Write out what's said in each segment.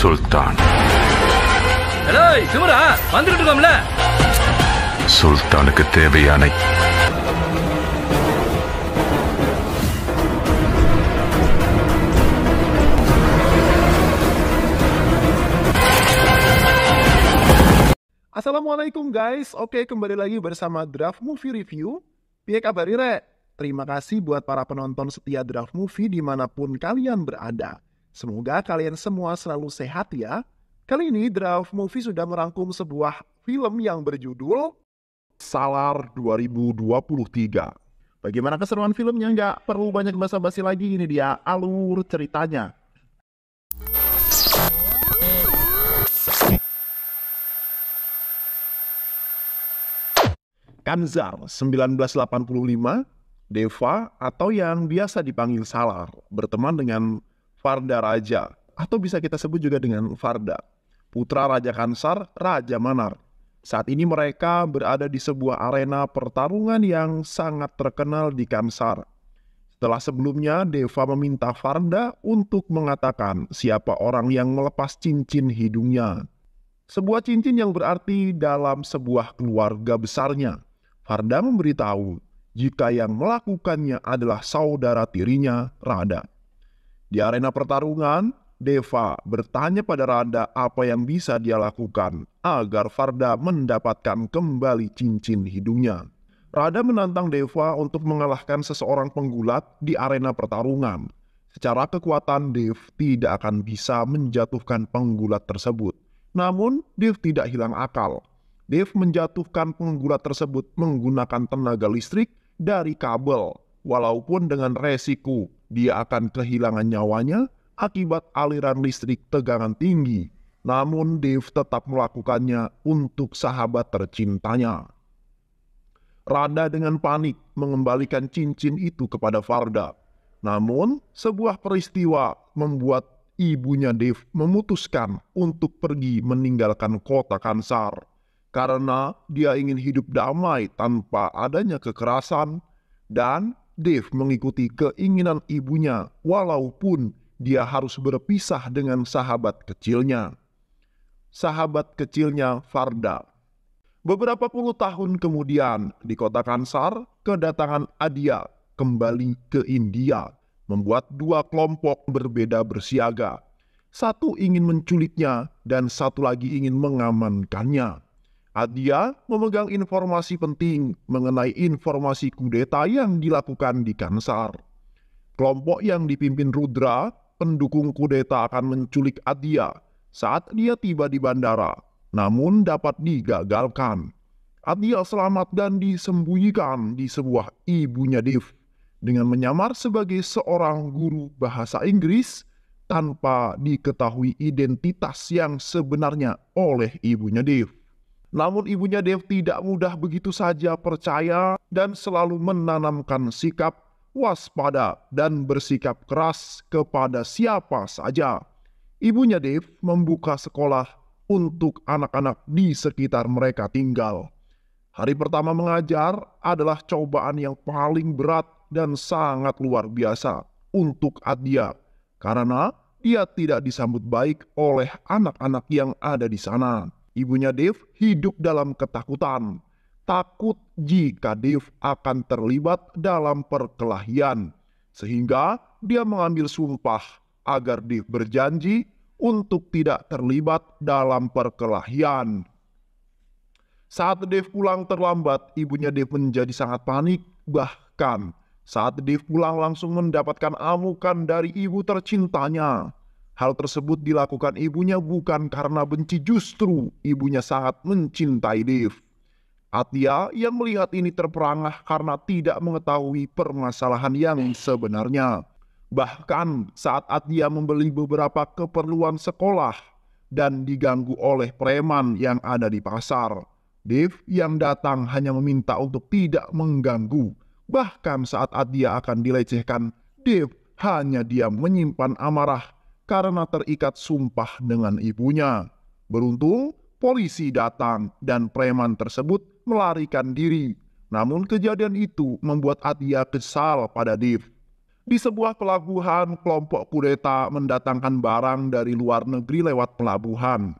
சுல்தான். ஹலோ சிவரா வந்துட்டு இருக்கோம்ல. சுல்தானுக்கு தேவையான Assalamualaikum guys, oke kembali lagi bersama Draft Movie Review. Piye kabar Rek? Terima kasih buat para penonton setia Draft Movie dimanapun kalian berada. Semoga kalian semua selalu sehat ya. Kali ini Draft Movie sudah merangkum sebuah film yang berjudul Salar 2023. Bagaimana keseruan filmnya? Nggak perlu banyak basa-basi lagi, ini dia alur ceritanya. Kanzar 1985, Deva atau yang biasa dipanggil Salar berteman dengan Farda Raja atau bisa kita sebut juga dengan Farda, putra Raja Kansar, Raja Manar. Saat ini mereka berada di sebuah arena pertarungan yang sangat terkenal di Kansar. Setelah sebelumnya Deva meminta Farda untuk mengatakan siapa orang yang melepas cincin hidungnya. Sebuah cincin yang berarti dalam sebuah keluarga besarnya. Farda memberitahu jika yang melakukannya adalah saudara tirinya, Rada. Di arena pertarungan, Deva bertanya pada Rada apa yang bisa dia lakukan agar Farda mendapatkan kembali cincin hidungnya. Rada menantang Deva untuk mengalahkan seseorang penggulat di arena pertarungan. Secara kekuatan, Dev tidak akan bisa menjatuhkan penggulat tersebut. Namun, Dev tidak hilang akal. Dev menjatuhkan penggulat tersebut menggunakan tenaga listrik dari kabel, walaupun dengan resiko dia akan kehilangan nyawanya akibat aliran listrik tegangan tinggi. Namun Dev tetap melakukannya untuk sahabat tercintanya. Rada dengan panik mengembalikan cincin itu kepada Farda. Namun sebuah peristiwa membuat ibunya Dev memutuskan untuk pergi meninggalkan kota Kansar. Karena dia ingin hidup damai tanpa adanya kekerasan, dan Dev mengikuti keinginan ibunya walaupun dia harus berpisah dengan sahabat kecilnya. Sahabat kecilnya Farda. Beberapa puluh tahun kemudian di kota Kansar, kedatangan Adia kembali ke India, membuat dua kelompok berbeda bersiaga. Satu ingin menculiknya dan satu lagi ingin mengamankannya. Adia memegang informasi penting mengenai informasi kudeta yang dilakukan di Kansar. Kelompok yang dipimpin Rudra, pendukung kudeta akan menculik Adia saat dia tiba di bandara, namun dapat digagalkan. Adia selamat dan disembunyikan di sebuah ibunya Dev dengan menyamar sebagai seorang guru bahasa Inggris tanpa diketahui identitas yang sebenarnya oleh ibunya Dev. Namun ibunya Dev tidak mudah begitu saja percaya dan selalu menanamkan sikap waspada dan bersikap keras kepada siapa saja. Ibunya Dev membuka sekolah untuk anak-anak di sekitar mereka tinggal. Hari pertama mengajar adalah cobaan yang paling berat dan sangat luar biasa untuk Adia karena dia tidak disambut baik oleh anak-anak yang ada di sana. Ibunya Dev hidup dalam ketakutan, takut jika Dev akan terlibat dalam perkelahian, sehingga dia mengambil sumpah agar Dev berjanji untuk tidak terlibat dalam perkelahian. Saat Dev pulang terlambat, ibunya Dev menjadi sangat panik, bahkan saat Dev pulang langsung mendapatkan amukan dari ibu tercintanya. Hal tersebut dilakukan ibunya bukan karena benci, justru ibunya sangat mencintai Dev. Atia yang melihat ini terperangah karena tidak mengetahui permasalahan yang sebenarnya. Bahkan saat Atia membeli beberapa keperluan sekolah dan diganggu oleh preman yang ada di pasar, Dev yang datang hanya meminta untuk tidak mengganggu. Bahkan saat Atia akan dilecehkan, Dev hanya diam menyimpan amarah karena terikat sumpah dengan ibunya. Beruntung, polisi datang dan preman tersebut melarikan diri. Namun kejadian itu membuat Adia kesal pada Dev. Di sebuah pelabuhan, kelompok kudeta mendatangkan barang dari luar negeri lewat pelabuhan.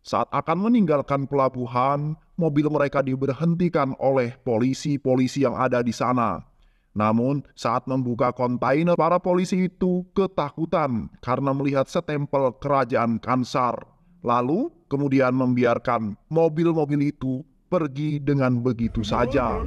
Saat akan meninggalkan pelabuhan, mobil mereka diberhentikan oleh polisi-polisi yang ada di sana. Namun, saat membuka kontainer, para polisi itu ketakutan karena melihat stempel kerajaan Kansar. Lalu, kemudian membiarkan mobil-mobil itu pergi dengan begitu saja.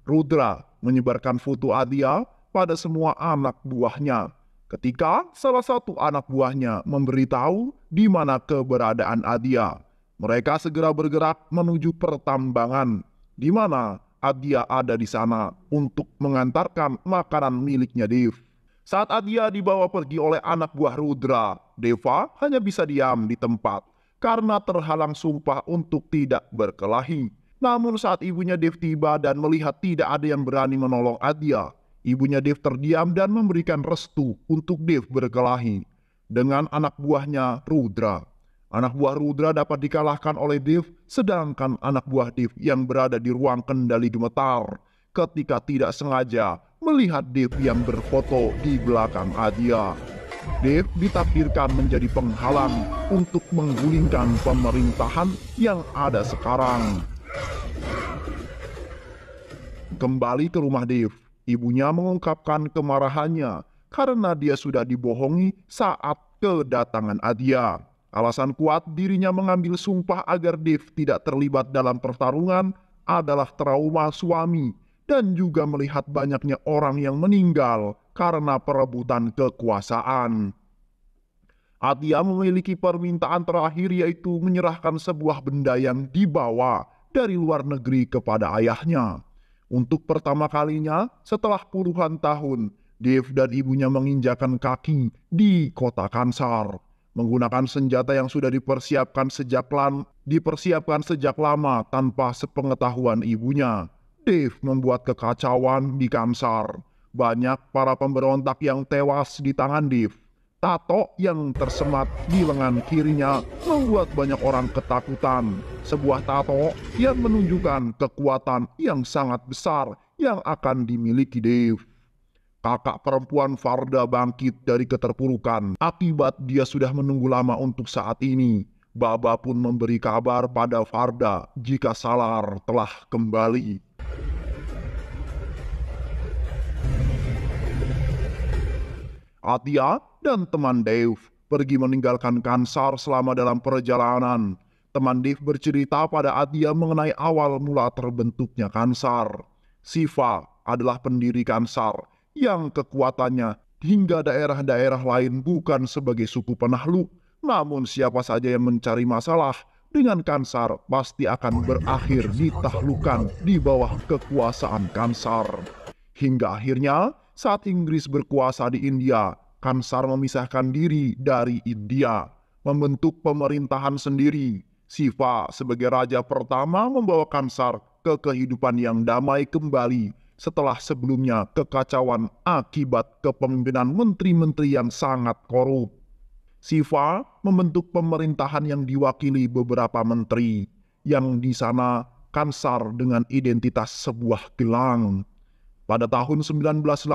Rudra menyebarkan foto Adya pada semua anak buahnya. Ketika salah satu anak buahnya memberitahu di mana keberadaan Adya, mereka segera bergerak menuju pertambangan, di mana Adya ada di sana untuk mengantarkan makanan miliknya Dev. Saat Adya dibawa pergi oleh anak buah Rudra, Deva hanya bisa diam di tempat karena terhalang sumpah untuk tidak berkelahi. Namun saat ibunya Dev tiba dan melihat tidak ada yang berani menolong Adya, ibunya Dev terdiam dan memberikan restu untuk Dev berkelahi dengan anak buahnya Rudra. Anak buah Rudra dapat dikalahkan oleh Dev, sedangkan anak buah Dev yang berada di ruang kendali gemetar ketika tidak sengaja melihat Dev yang berfoto di belakang Adya. Dev ditakdirkan menjadi penghalang untuk menggulingkan pemerintahan yang ada sekarang. Kembali ke rumah Dev, ibunya mengungkapkan kemarahannya karena dia sudah dibohongi saat kedatangan Adya. Alasan kuat dirinya mengambil sumpah agar Dev tidak terlibat dalam pertarungan adalah trauma suami dan juga melihat banyaknya orang yang meninggal karena perebutan kekuasaan. Adya memiliki permintaan terakhir, yaitu menyerahkan sebuah benda yang dibawa dari luar negeri kepada ayahnya. Untuk pertama kalinya setelah puluhan tahun, Dev dan ibunya menginjakan kaki di kota Kansar. Menggunakan senjata yang sudah dipersiapkan sejak lama tanpa sepengetahuan ibunya, Dev membuat kekacauan di Kansar. Banyak para pemberontak yang tewas di tangan Dev. Tato yang tersemat di lengan kirinya membuat banyak orang ketakutan. Sebuah tato yang menunjukkan kekuatan yang sangat besar yang akan dimiliki Dev. Kakak perempuan Farda bangkit dari keterpurukan akibat dia sudah menunggu lama untuk saat ini. Baba pun memberi kabar pada Farda jika Salar telah kembali. Adya dan teman Dev pergi meninggalkan Kansar. Selama dalam perjalanan, teman Dev bercerita pada Adya mengenai awal mula terbentuknya Kansar. Siva adalah pendiri Kansar yang kekuatannya hingga daerah-daerah lain bukan sebagai suku penakluk. Namun siapa saja yang mencari masalah dengan Kansar pasti akan berakhir ditaklukkan di bawah kekuasaan Kansar. Hingga akhirnya saat Inggris berkuasa di India, Kansar memisahkan diri dari India, membentuk pemerintahan sendiri. Siva sebagai raja pertama membawa Kansar ke kehidupan yang damai kembali setelah sebelumnya kekacauan akibat kepemimpinan menteri-menteri yang sangat korup. Siva membentuk pemerintahan yang diwakili beberapa menteri, yang di sana Kansar dengan identitas sebuah gelang. Pada tahun 1985,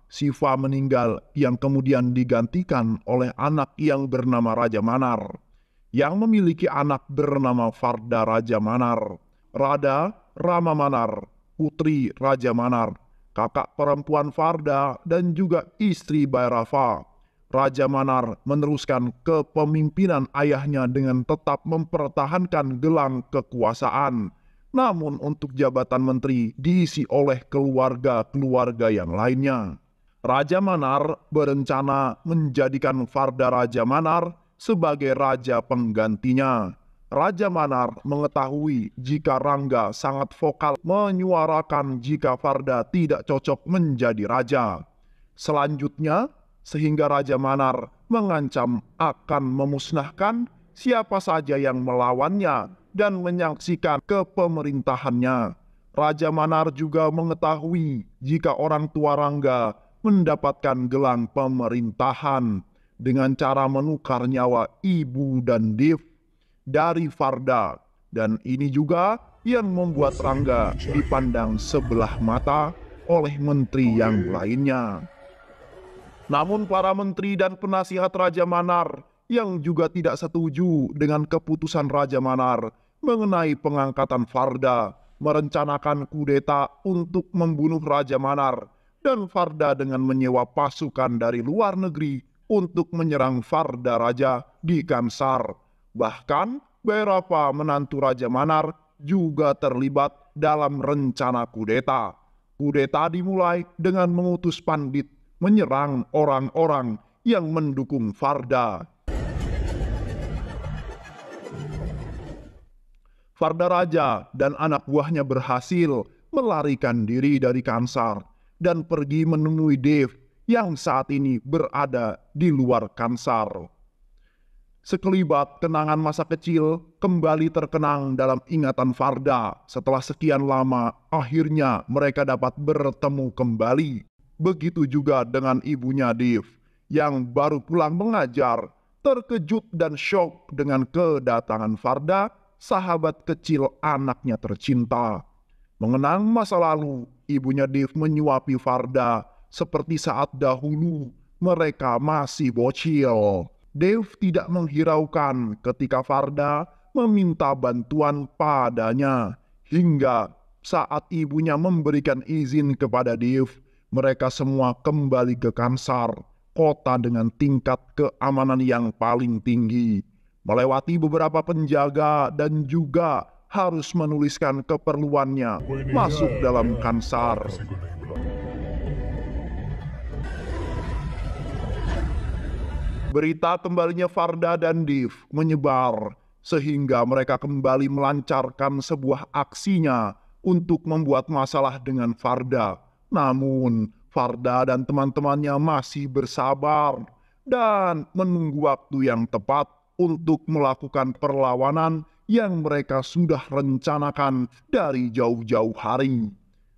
Siva meninggal yang kemudian digantikan oleh anak yang bernama Raja Manar, yang memiliki anak bernama Farda Raja Manar, Rada Rama Manar, putri Raja Manar, kakak perempuan Farda dan juga istri Bhairava. Raja Manar meneruskan kepemimpinan ayahnya dengan tetap mempertahankan gelang kekuasaan. Namun untuk jabatan menteri diisi oleh keluarga-keluarga yang lainnya. Raja Manar berencana menjadikan Farda Raja Manar sebagai raja penggantinya. Raja Manar mengetahui jika Rangga sangat vokal menyuarakan jika Farda tidak cocok menjadi raja. Selanjutnya, sehingga Raja Manar mengancam akan memusnahkan siapa saja yang melawannya dan menyaksikan kepemerintahannya. Raja Manar juga mengetahui jika orang tua Rangga mendapatkan gelang pemerintahan dengan cara menukar nyawa ibu dan Dev dari Farda. Dan ini juga yang membuat Rangga dipandang sebelah mata oleh menteri yang lainnya. Namun para menteri dan penasihat Raja Manar yang juga tidak setuju dengan keputusan Raja Manar mengenai pengangkatan Farda merencanakan kudeta untuk membunuh Raja Manar, dan Farda dengan menyewa pasukan dari luar negeri untuk menyerang Farda Raja di Kansar. Bahkan Bhairava menantu Raja Manar juga terlibat dalam rencana kudeta. Kudeta dimulai dengan mengutus pandit menyerang orang-orang yang mendukung Farda. Farda Raja dan anak buahnya berhasil melarikan diri dari Kansar dan pergi menemui Dev yang saat ini berada di luar Kansar. Sekelibat kenangan masa kecil kembali terkenang dalam ingatan Farda. Setelah sekian lama, akhirnya mereka dapat bertemu kembali. Begitu juga dengan ibunya Dev yang baru pulang mengajar, terkejut dan syok dengan kedatangan Farda, sahabat kecil anaknya tercinta. Mengenang masa lalu, ibunya Dev menyuapi Farda seperti saat dahulu mereka masih bocil. Dev tidak menghiraukan ketika Farda meminta bantuan padanya, hingga saat ibunya memberikan izin kepada Dev, mereka semua kembali ke Kansar, kota dengan tingkat keamanan yang paling tinggi. Melewati beberapa penjaga dan juga harus menuliskan keperluannya masuk dalam Kansar. Berita kembalinya Farda dan Dev menyebar sehingga mereka kembali melancarkan sebuah aksinya untuk membuat masalah dengan Farda. Namun Farda dan teman-temannya masih bersabar dan menunggu waktu yang tepat untuk melakukan perlawanan yang mereka sudah rencanakan dari jauh-jauh hari.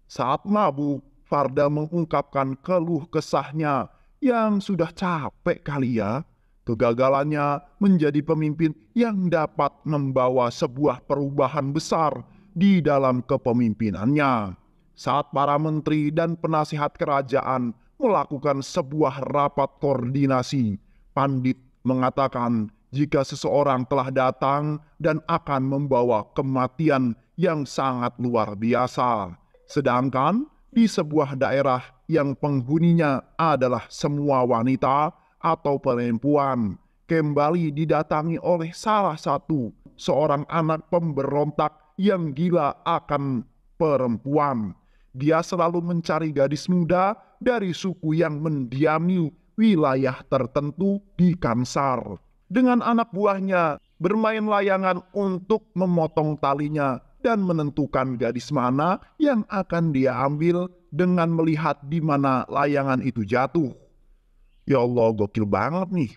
Saat mabuk, Farda mengungkapkan keluh kesahnya yang sudah capek kali ya. Kegagalannya menjadi pemimpin yang dapat membawa sebuah perubahan besar di dalam kepemimpinannya. Saat para menteri dan penasihat kerajaan melakukan sebuah rapat koordinasi, pandit mengatakan jika seseorang telah datang dan akan membawa kematian yang sangat luar biasa. Sedangkan di sebuah daerah yang penghuninya adalah semua wanita atau perempuan, kembali didatangi oleh salah satu seorang anak pemberontak yang gila akan perempuan. Dia selalu mencari gadis muda dari suku yang mendiami wilayah tertentu di Kansar. Dengan anak buahnya bermain layangan untuk memotong talinya dan menentukan gadis mana yang akan dia ambil dengan melihat di mana layangan itu jatuh. Ya Allah, gokil banget nih.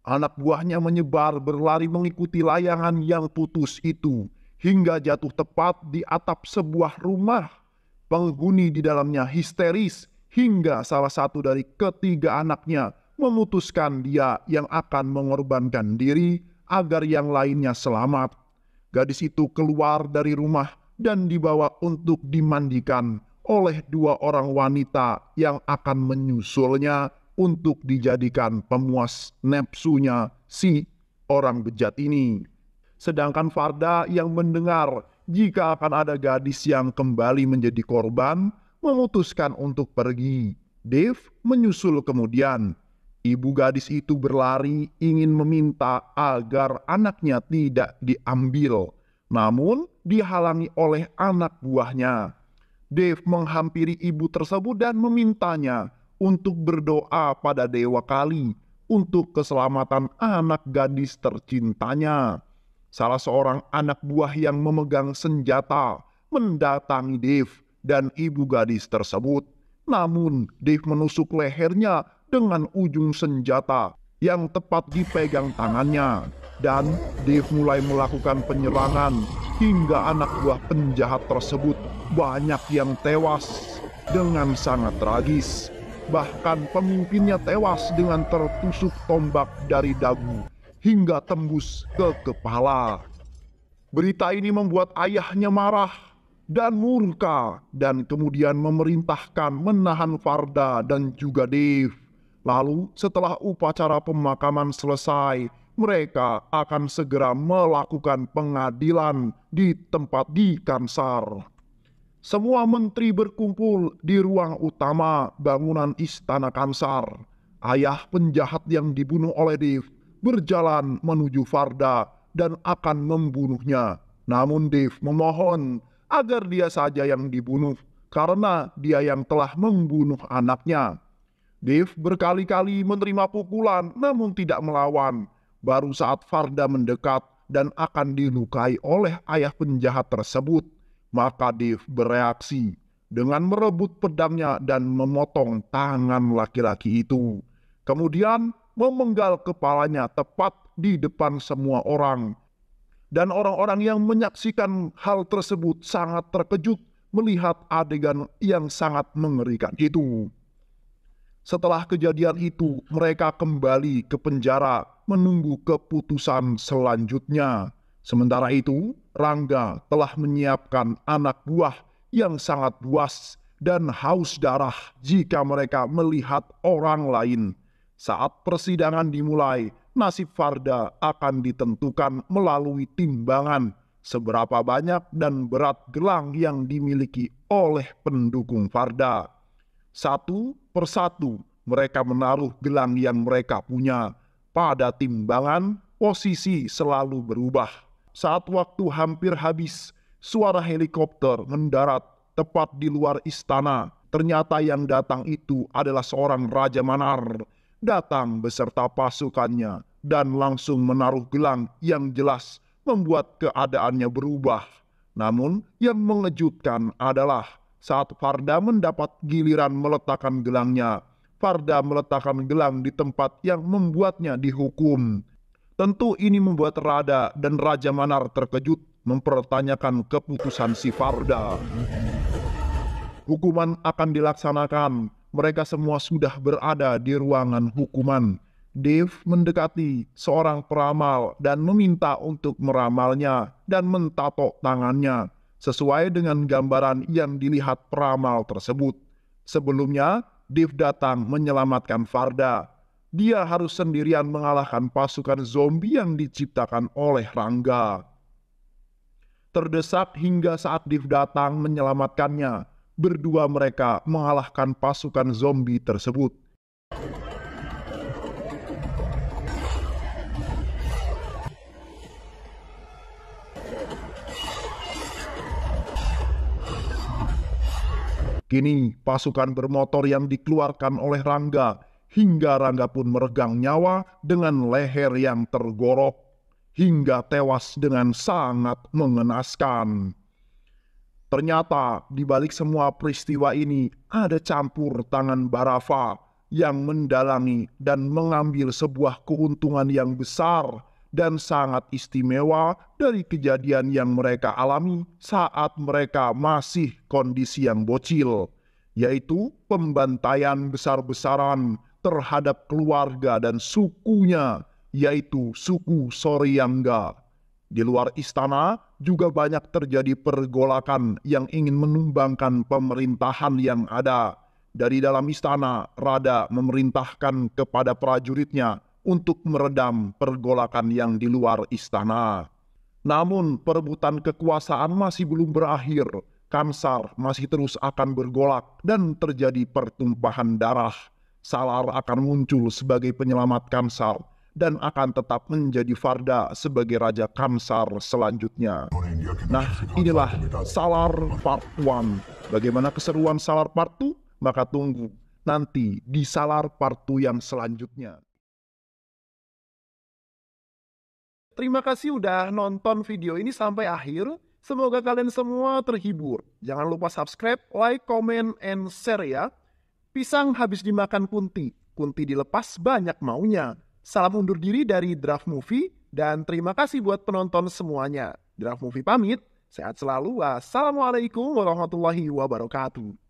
Anak buahnya menyebar berlari mengikuti layangan yang putus itu hingga jatuh tepat di atap sebuah rumah. Penghuni di dalamnya histeris hingga salah satu dari ketiga anaknya memutuskan dia yang akan mengorbankan diri agar yang lainnya selamat. Gadis itu keluar dari rumah dan dibawa untuk dimandikan oleh dua orang wanita yang akan menyusulnya untuk dijadikan pemuas nafsunya si orang bejat ini. Sedangkan Farda yang mendengar jika akan ada gadis yang kembali menjadi korban, memutuskan untuk pergi. Dev menyusul kemudian. Ibu gadis itu berlari ingin meminta agar anaknya tidak diambil, namun dihalangi oleh anak buahnya. Dev menghampiri ibu tersebut dan memintanya untuk berdoa pada Dewa Kali untuk keselamatan anak gadis tercintanya. Salah seorang anak buah yang memegang senjata mendatangi Dev dan ibu gadis tersebut. Namun Dev menusuk lehernya dengan ujung senjata yang tepat dipegang tangannya. Dan Dev mulai melakukan penyerangan hingga anak buah penjahat tersebut banyak yang tewas dengan sangat tragis. Bahkan pemimpinnya tewas dengan tertusuk tombak dari dagu hingga tembus ke kepala. Berita ini membuat ayahnya marah dan murka dan kemudian memerintahkan menahan Varda dan juga Dave. Lalu setelah upacara pemakaman selesai, mereka akan segera melakukan pengadilan di tempat di Kansar. Semua menteri berkumpul di ruang utama bangunan Istana Kansar. Ayah penjahat yang dibunuh oleh Dave berjalan menuju Varda dan akan membunuhnya. Namun Dave memohon agar dia saja yang dibunuh karena dia yang telah membunuh anaknya. Dave berkali-kali menerima pukulan namun tidak melawan. Baru saat Varda mendekat dan akan dilukai oleh ayah penjahat tersebut, maka Dave bereaksi dengan merebut pedangnya dan memotong tangan laki-laki itu. Kemudian memenggal kepalanya tepat di depan semua orang. Dan orang-orang yang menyaksikan hal tersebut sangat terkejut melihat adegan yang sangat mengerikan itu. Setelah kejadian itu, mereka kembali ke penjara menunggu keputusan selanjutnya. Sementara itu, Rangga telah menyiapkan anak buah yang sangat buas dan haus darah jika mereka melihat orang lain. Saat persidangan dimulai, nasib Varda akan ditentukan melalui timbangan seberapa banyak dan berat gelang yang dimiliki oleh pendukung Varda. Satu persatu mereka menaruh gelang yang mereka punya. Pada timbangan, posisi selalu berubah. Saat waktu hampir habis, suara helikopter mendarat tepat di luar istana. Ternyata yang datang itu adalah seorang Raja Manar. Datang beserta pasukannya dan langsung menaruh gelang yang jelas membuat keadaannya berubah. Namun yang mengejutkan adalah saat Varda mendapat giliran meletakkan gelangnya, Varda meletakkan gelang di tempat yang membuatnya dihukum. Tentu ini membuat Rada dan Raja Manar terkejut mempertanyakan keputusan si Varda. Hukuman akan dilaksanakan. Mereka semua sudah berada di ruangan hukuman. Dave mendekati seorang peramal dan meminta untuk meramalnya dan mentato tangannya sesuai dengan gambaran yang dilihat peramal tersebut. Sebelumnya, Dave datang menyelamatkan Varda. Dia harus sendirian mengalahkan pasukan zombie yang diciptakan oleh Rangga. Terdesak hingga saat Dave datang menyelamatkannya, berdua mereka mengalahkan pasukan zombie tersebut. Kini pasukan bermotor yang dikeluarkan oleh Rangga hingga Rangga pun meregang nyawa dengan leher yang tergorok hingga tewas dengan sangat mengenaskan. Ternyata di balik semua peristiwa ini ada campur tangan Barava yang mendalangi dan mengambil sebuah keuntungan yang besar dan sangat istimewa dari kejadian yang mereka alami saat mereka masih kondisi yang bocil, yaitu pembantaian besar-besaran terhadap keluarga dan sukunya, yaitu suku Soryangga. Di luar istana juga banyak terjadi pergolakan yang ingin menumbangkan pemerintahan yang ada. Dari dalam istana, Rada memerintahkan kepada prajuritnya untuk meredam pergolakan yang di luar istana. Namun perebutan kekuasaan masih belum berakhir. Kansar masih terus akan bergolak dan terjadi pertumpahan darah. Salar akan muncul sebagai penyelamat Kansar dan akan tetap menjadi Varda sebagai Raja Kansar selanjutnya. Nah, inilah Salar Part 1. Bagaimana keseruan Salar Part 2? Maka tunggu nanti di Salar Part 2 yang selanjutnya. Terima kasih udah nonton video ini sampai akhir. Semoga kalian semua terhibur. Jangan lupa subscribe, like, comment, and share ya. Pisang habis dimakan Kunti. Kunti dilepas banyak maunya. Salam undur diri dari Draft Movie. Dan terima kasih buat penonton semuanya. Draft Movie pamit. Sehat selalu. Wassalamualaikum warahmatullahi wabarakatuh.